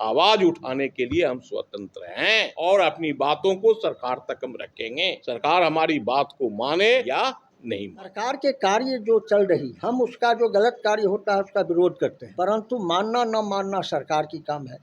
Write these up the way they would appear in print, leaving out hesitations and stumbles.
आवाज उठाने के लिए हम स्वतंत्र हैं और अपनी बातों को सरकार तक हम रखेंगे। सरकार हमारी बात को माने या नहीं। सरकार के कार्य जो चल रही, हम उसका जो गलत कार्य होता है उसका विरोध करते हैं, परंतु मानना न मानना सरकार की काम है।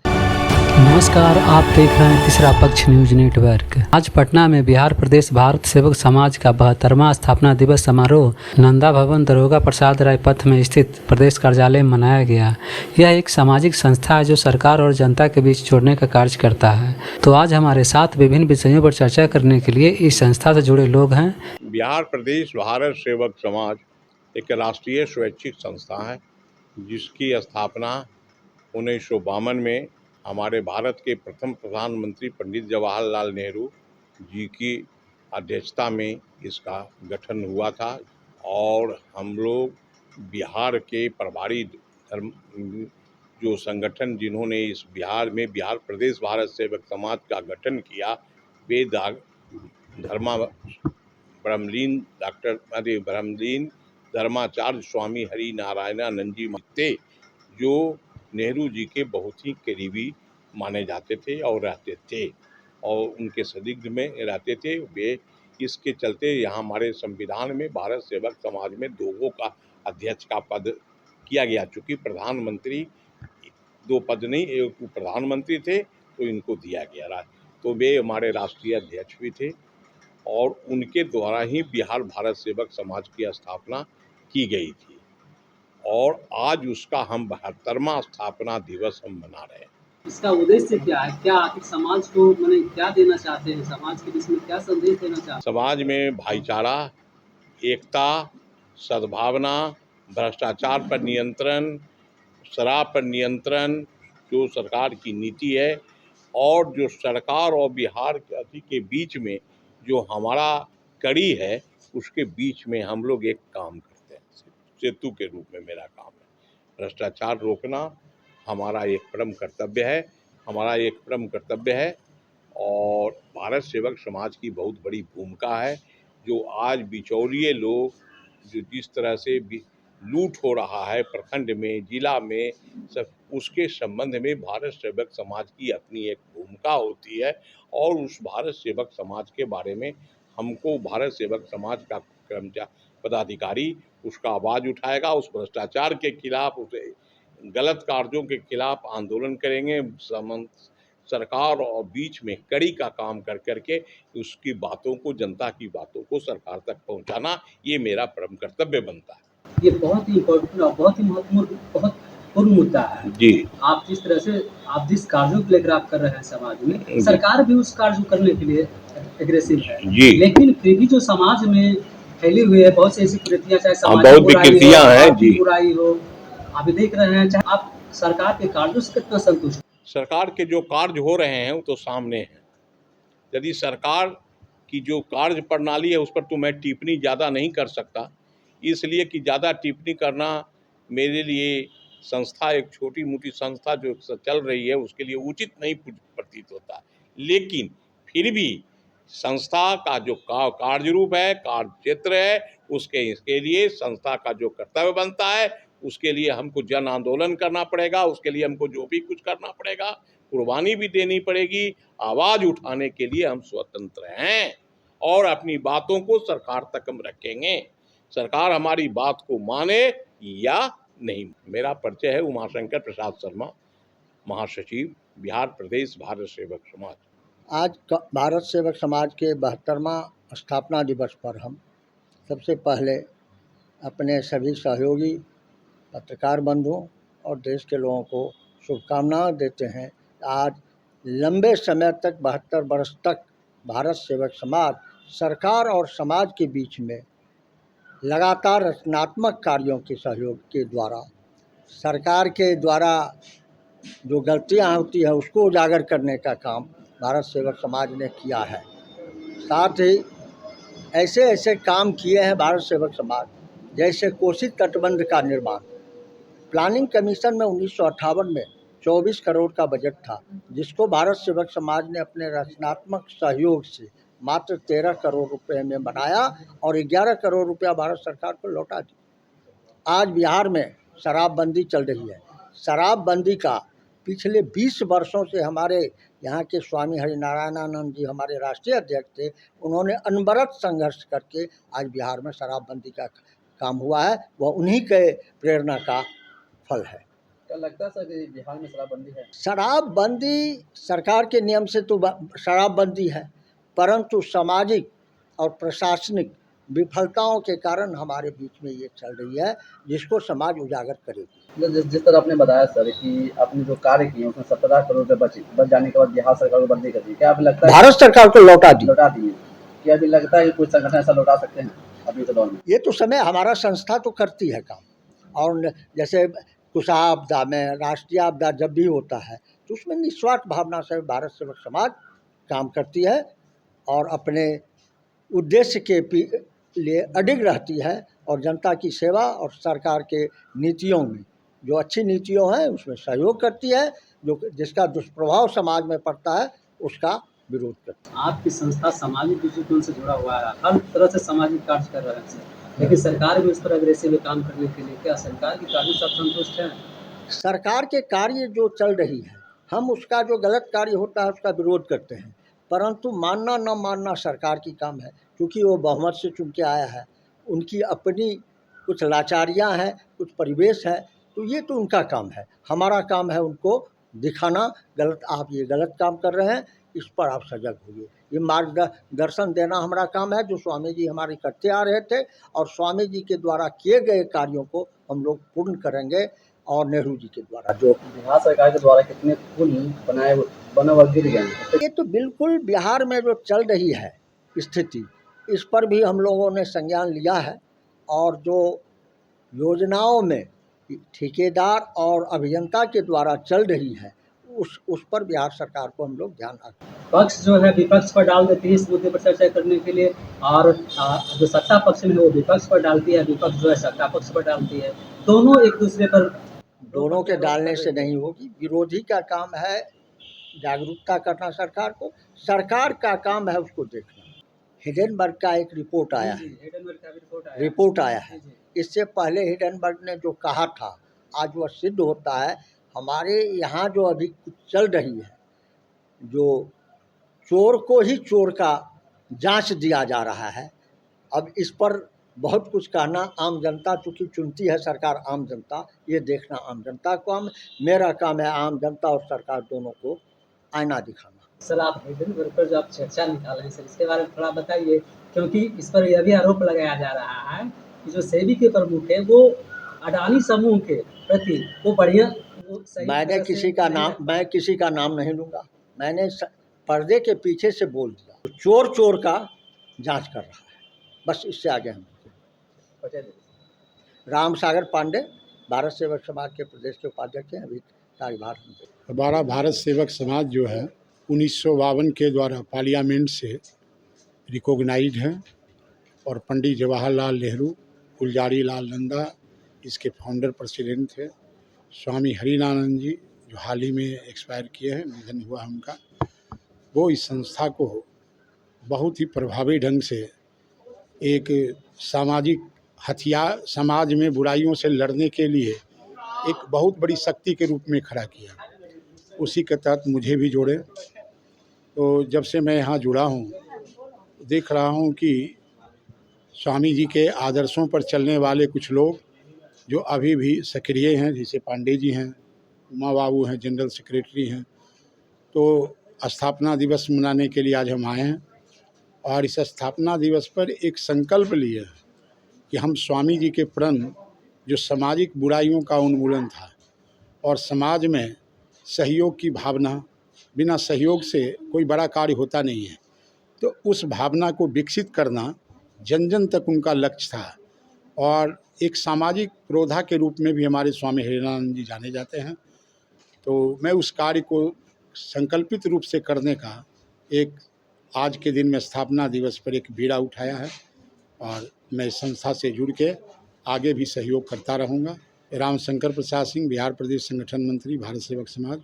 नमस्कार, आप देख रहे हैं तीसरा पक्ष न्यूज नेटवर्क। आज पटना में बिहार प्रदेश भारत सेवक समाज का 72वां स्थापना दिवस समारोह नंदा भवन दरोगा प्रसाद राय पथ में स्थित प्रदेश कार्यालय में मनाया गया। यह एक सामाजिक संस्था है जो सरकार और जनता के बीच जोड़ने का कार्य करता है। तो आज हमारे साथ विभिन्न विषयों पर चर्चा करने के लिए इस संस्था से जुड़े लोग हैं। बिहार प्रदेश भारत सेवक समाज एक राष्ट्रीय स्वैच्छिक संस्था है जिसकी स्थापना 1952 में हमारे भारत के प्रथम प्रधानमंत्री पंडित जवाहरलाल नेहरू जी की अध्यक्षता में इसका गठन हुआ था और हम लोग बिहार के प्रभारी धर्म जो संगठन जिन्होंने इस बिहार में बिहार प्रदेश भारत सेवक समाज का गठन किया वे ब्रह्मलीन धर्माचार्य स्वामी हरि नारायणानंद जी थे जो नेहरू जी के बहुत ही करीबी माने जाते थे और रहते थे और उनके संदिग्ध में रहते थे। वे इसके चलते यहाँ हमारे संविधान में भारत सेवक समाज में दो का अध्यक्ष का पद किया गया। चूँकि प्रधानमंत्री दो पद नहीं, एक प्रधानमंत्री थे तो इनको दिया गया। तो वे हमारे राष्ट्रीय अध्यक्ष भी थे और उनके द्वारा ही बिहार भारत सेवक समाज की स्थापना की गई थी और आज उसका हम 72वां स्थापना दिवस हम मना रहे हैं। इसका उद्देश्य क्या है? क्या आखिर समाज को माने क्या देना चाहते हैं? समाज के बीच में क्या संदेश देना चाहते हैं? समाज में भाईचारा, एकता, सद्भावना, भ्रष्टाचार पर नियंत्रण, शराब पर नियंत्रण जो सरकार की नीति है और जो सरकार और बिहार के बीच में जो हमारा कड़ी है उसके बीच में हम लोग एक काम करते हैं। सेतु के रूप में मेरा काम है। भ्रष्टाचार रोकना हमारा एक परम कर्तव्य है और भारत सेवक समाज की बहुत बड़ी भूमिका है। जो आज बिचौलिए लोग जो जिस तरह से लूट हो रहा है प्रखंड में, जिला में, सब उसके संबंध में भारत सेवक समाज की अपनी एक भूमिका होती है और उस भारत सेवक समाज के बारे में हमको भारत सेवक समाज का कर्मचारी पदाधिकारी उसका आवाज़ उठाएगा, उस भ्रष्टाचार के खिलाफ, उसे गलत कार्यों के खिलाफ आंदोलन करेंगे। सरकार और बीच में कड़ी का काम कर करके उसकी बातों को, जनता की बातों को सरकार तक पहुंचाना ये मेरा परम कर्तव्य बनता है। ये बहुत ही इम्पोर्टेंट और बहुत ही महत्वपूर्ण मुद्दा है जी। आप जिस तरह से आप जिस कार्यों को लेकर आप कर रहे हैं समाज में, सरकार भी उस कार्य को करने के लिए एग्रेसिव है जी। लेकिन फिर भी जो समाज में फैली हुई है बहुत सी ऐसी कुरीतियां, चाहे समाज बहुत विकृतियां हैं जी, बुराई हो, आप देख रहे हैं। चाहे आप सरकार के कार्यों से कितना संतुष्ट? सरकार के जो कार्य हो रहे हैं वो तो सामने हैं। यदि सरकार की जो कार्य प्रणाली है उस पर तो मैं टिप्पणी ज़्यादा नहीं कर सकता, इसलिए कि ज़्यादा टिप्पणी करना मेरे लिए संस्था एक छोटी मोटी संस्था जो चल रही है उसके लिए उचित नहीं प्रतीत होता। लेकिन फिर भी संस्था का जो कार्य रूप है, कार्य क्षेत्र है, इसके लिए संस्था का जो कर्तव्य बनता है उसके लिए हमको जन आंदोलन करना पड़ेगा, उसके लिए हमको जो भी कुछ करना पड़ेगा, कुर्बानी भी देनी पड़ेगी। आवाज़ उठाने के लिए हम स्वतंत्र हैं और अपनी बातों को सरकार तक हम रखेंगे। सरकार हमारी बात को माने या नहीं। मेरा परिचय है उमाशंकर प्रसाद शर्मा, महासचिव बिहार प्रदेश भारत सेवक समाज। आज भारत सेवक समाज के 72वां स्थापना दिवस पर हम सबसे पहले अपने सभी सहयोगी पत्रकार बंधुओं और देश के लोगों को शुभकामनाएं देते हैं। आज लंबे समय तक 72 वर्ष तक भारत सेवक समाज सरकार और समाज के बीच में लगातार रचनात्मक कार्यों के सहयोग के द्वारा सरकार के द्वारा जो गलतियां होती है उसको उजागर करने का काम भारत सेवक समाज ने किया है। साथ ही ऐसे ऐसे काम किए हैं भारत सेवक समाज, जैसे कोसी तटबंध का निर्माण। प्लानिंग कमीशन में 1958 में 24 करोड़ का बजट था, जिसको भारत सेवक समाज ने अपने रचनात्मक सहयोग से मात्र 13 करोड़ रुपए में बनाया और 11 करोड़ रुपया भारत सरकार को लौटा दिया। आज बिहार में शराबबंदी चल रही है। शराबबंदी का पिछले 20 वर्षों से हमारे यहाँ के स्वामी हरिनारायणानंद जी हमारे राष्ट्रीय अध्यक्ष थे। उन्होंने अनवरत संघर्ष करके आज बिहार में शराबबंदी का काम हुआ है, वह उन्हीं के प्रेरणा का फल है। क्या लगता है सर कि बिहार में शराबबंदी है? शराबबंदी सरकार के नियम से तो शराबबंदी है, परंतु सामाजिक और प्रशासनिक विफलताओं के कारण हमारे बीच में ये चल रही है, जिसको समाज उजागर करेगी। जिस तरह आपने बताया सर कि आपने जो कार्य किए उसमें 17 करोड़ रुपए बच जाने के बाद बिहार सरकार को बंदी कर दी, क्या अभी लगता है भारत सरकार को लौटा दिए? क्या अभी लगता है कि कुछ संगठन ऐसा लौटा सकते हैं अभी के दौर में? ये तो समय हमारा संस्था तो करती है काम, और जैसे कुछ आपदा में राष्ट्रीय आपदा जब भी होता है तो उसमें निस्वार्थ भावना से भारत सेवक समाज काम करती है और अपने उद्देश्य के लिए अडिग रहती है और जनता की सेवा और सरकार के नीतियों में जो अच्छी नीतियों हैं उसमें सहयोग करती है, जो जिसका दुष्प्रभाव समाज में पड़ता है उसका विरोध करती है। आपकी संस्था सामाजिक दृष्टिकोण से जुड़ा हुआ है, हर तरह से सामाजिक कार्य कर रहे हैं सर, लेकिन सरकार भी उस पर अग्रेसिव काम करने के लिए, क्या सरकार की कार्य से आप संतुष्ट हैं? सरकार के कार्य जो चल रही है, हम उसका जो गलत कार्य होता है उसका विरोध करते हैं, परंतु मानना न मानना सरकार की काम है, क्योंकि वो बहुमत से चुन के आया है। उनकी अपनी कुछ लाचारियाँ हैं, कुछ परिवेश है, तो ये तो उनका काम है। हमारा काम है उनको दिखाना गलत, आप ये गलत काम कर रहे हैं, इस पर आप सजग होइए। ये मार्गदर्शन देना हमारा काम है, जो स्वामी जी हमारे करते आ रहे थे, और स्वामी जी के द्वारा किए गए कार्यों को हम लोग पूर्ण करेंगे। और नेहरू जी के द्वारा जो बिहार सरकार के द्वारा कितने पुल बने हुए गिर गए हैं, ये तो बिल्कुल बिहार में जो चल रही है स्थिति, इस पर भी हम लोगों ने संज्ञान लिया है, और जो योजनाओं में ठेकेदार और अभियंता के द्वारा चल रही है उस पर बिहार सरकार को हम लोग ध्यान रखें। पक्ष जो है विपक्ष पर डाल देती है इस मुद्दे पर चर्चा करने के लिए, और जो सत्ता पक्ष में है वो विपक्ष पर डालती है, विपक्ष जो है सत्ता पक्ष पर डालती है, दोनों एक दूसरे पर। दोनों के डालने से नहीं होगी, विरोधी का काम है जागरूकता करना सरकार को, सरकार का काम है उसको देखना। हिडेनबर्ग का एक रिपोर्ट आया है, रिपोर्ट आया है। इससे पहले हिडेनबर्ग ने जो कहा था आज वह सिद्ध होता है। हमारे यहाँ जो अभी कुछ चल रही है, जो चोर को ही चोर का जांच दिया जा रहा है, अब इस पर बहुत कुछ कहना, आम जनता चूँकि चुनती है सरकार आम जनता, ये देखना आम जनता का काम। मेरा काम है आम जनता और सरकार दोनों को आईना दिखाना। सर आप हिडेनबर्ग पर जो आप चर्चा निकाले हैं सर, इसके बारे में थोड़ा बताइए, क्योंकि इस पर यह भी आरोप लगाया जा रहा है कि जो सेबी के प्रमुख है वो अडानी समूह के प्रति वो बढ़िया मैं किसी का नाम नहीं लूँगा, मैंने पर्दे के पीछे से बोल दिया, चोर चोर का जांच कर रहा है, बस इससे आगे हम। राम सागर पांडे भारत सेवक समाज के प्रदेश के उपाध्यक्ष हैं, अभी कार्यभार। हमारा भारत सेवक समाज जो है 1952 के द्वारा पार्लियामेंट से रिकॉग्नाइज्ड है, और पंडित जवाहरलाल नेहरू, गुलजारी लाल नंदा इसके फाउंडर प्रेसिडेंट थे। स्वामी हरिनारायण जी जो हाल ही में एक्सपायर किए हैं, निधन हुआ उनका, वो इस संस्था को बहुत ही प्रभावी ढंग से एक सामाजिक हथियार, समाज में बुराइयों से लड़ने के लिए एक बहुत बड़ी शक्ति के रूप में खड़ा किया। उसी के तहत मुझे भी जोड़े। तो जब से मैं यहाँ जुड़ा हूँ देख रहा हूँ कि स्वामी जी के आदर्शों पर चलने वाले कुछ लोग जो अभी भी सक्रिय हैं, जैसे पांडे जी हैं, उमा बाबू हैं, जनरल सेक्रेटरी हैं। तो स्थापना दिवस मनाने के लिए आज हम आए हैं, और इस स्थापना दिवस पर एक संकल्प लिए कि हम स्वामी जी के प्रण जो सामाजिक बुराइयों का उन्मूलन था और समाज में सहयोग की भावना, बिना सहयोग से कोई बड़ा कार्य होता नहीं है, तो उस भावना को विकसित करना जन जन तक उनका लक्ष्य था। और एक सामाजिक पुरोधा के रूप में भी हमारे स्वामी हरिनारायण जी जाने जाते हैं। तो मैं उस कार्य को संकल्पित रूप से करने का एक आज के दिन में स्थापना दिवस पर एक बीड़ा उठाया है, और मैं इस संस्था से जुड़ के आगे भी सहयोग करता रहूँगा। राम शंकर प्रसाद सिंह, बिहार प्रदेश संगठन मंत्री, भारत सेवक समाज।